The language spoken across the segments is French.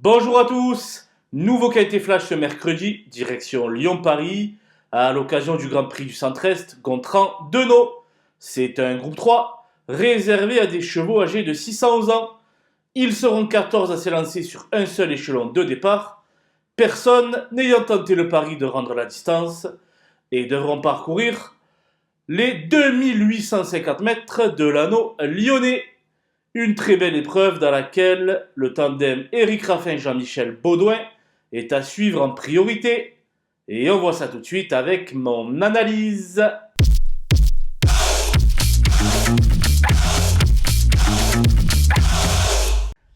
Bonjour à tous, nouveau qualité flash ce mercredi, direction Lyon-Paris, à l'occasion du Grand Prix du Centre-Est, Gontran-Denot. C'est un groupe 3, réservé à des chevaux âgés de 611 ans. Ils seront 14 à s'élancer sur un seul échelon de départ, personne n'ayant tenté le pari de rendre la distance, et devront parcourir les 2850 mètres de l'anneau lyonnais. Une très belle épreuve dans laquelle le tandem Éric Raffin-Jean-Michel Baudouin est à suivre en priorité. Et on voit ça tout de suite avec mon analyse.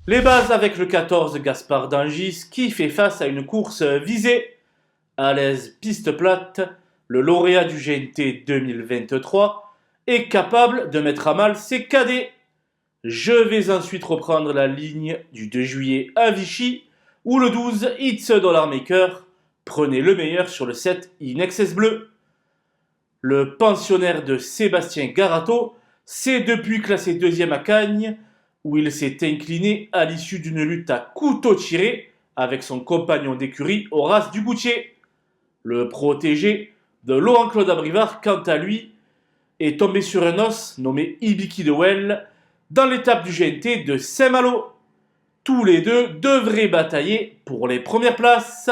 Les bases avec le 14 Gaspard d'Angis qui fait face à une course visée. À l'aise piste plate, le lauréat du GNT 2023 est capable de mettre à mal ses cadets. Je vais ensuite reprendre la ligne du 2 juillet à Vichy, où le 12 It's a Dollar Maker prenait le meilleur sur le 7 In Excess Bleu. Le pensionnaire de Sébastien Garato s'est depuis classé deuxième à Cagnes, où il s'est incliné à l'issue d'une lutte à couteau tiré avec son compagnon d'écurie Horace Dugoutier. Le protégé de Laurent-Claude Abrivard, quant à lui, est tombé sur un os nommé Ibiki de Well, dans l'étape du GNT de Saint-Malo. Tous les deux devraient batailler pour les premières places.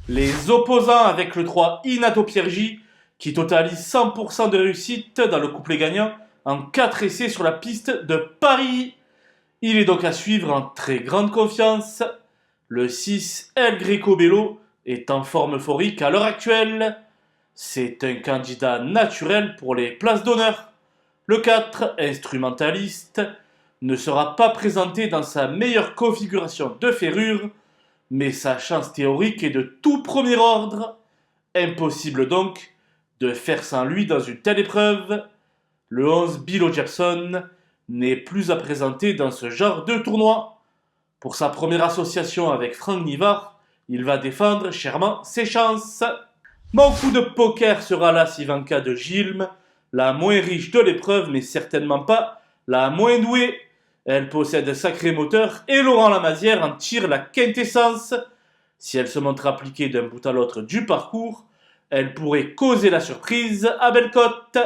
Les opposants avec le 3 Inato Piergi, qui totalise 100% de réussite dans le couplet gagnant en 4 essais sur la piste de Paris. Il est donc à suivre en très grande confiance. Le 6 El Greco Bello est en forme euphorique à l'heure actuelle. C'est un candidat naturel pour les places d'honneur. Le 4, instrumentaliste, ne sera pas présenté dans sa meilleure configuration de ferrure, mais sa chance théorique est de tout premier ordre. Impossible donc de faire sans lui dans une telle épreuve. Le 11, Billo Jackson, n'est plus à présenter dans ce genre de tournoi. Pour sa première association avec Franck Nivard, il va défendre chèrement ses chances. Mon coup de poker sera la Sivanka de Gilles, la moins riche de l'épreuve, mais certainement pas la moins douée. Elle possède un sacré moteur et Laurent Lamazière en tire la quintessence. Si elle se montre appliquée d'un bout à l'autre du parcours, elle pourrait causer la surprise à Bellecote.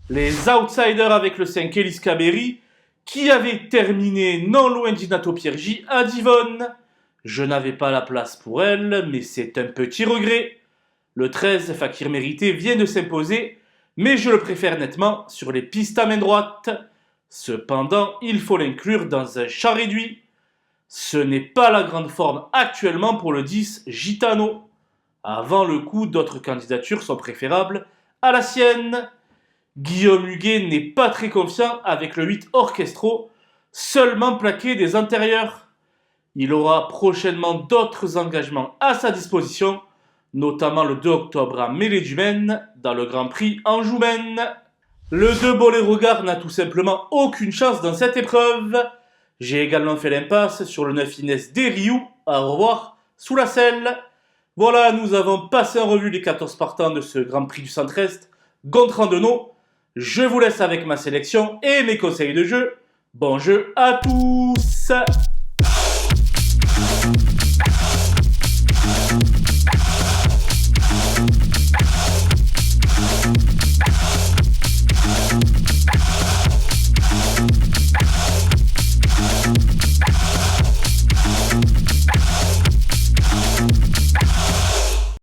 Les outsiders avec le 5 Elis Caberi, qui avait terminé non loin d'Inato Piergi à Divonne. Je n'avais pas la place pour elle, mais c'est un petit regret. Le 13 Fakir Mérité vient de s'imposer, mais je le préfère nettement sur les pistes à main droite. Cependant, il faut l'inclure dans un chat réduit. Ce n'est pas la grande forme actuellement pour le 10 Gitano. Avant le coup, d'autres candidatures sont préférables à la sienne. Guillaume Huguet n'est pas très confiant avec le 8 Orchestro, seulement plaqué des antérieurs. Il aura prochainement d'autres engagements à sa disposition, notamment le 2 octobre à Mêlée-du-Maine, dans le Grand Prix Anjou-Maine. Le 2 Boléro-Gare n'a tout simplement aucune chance dans cette épreuve. J'ai également fait l'impasse sur le 9 Inès Desriou, à revoir sous la selle. Voilà, nous avons passé en revue les 14 partants de ce Grand Prix du Centre-Est, Gontran-Denot. Je vous laisse avec ma sélection et mes conseils de jeu. Bon jeu à tous!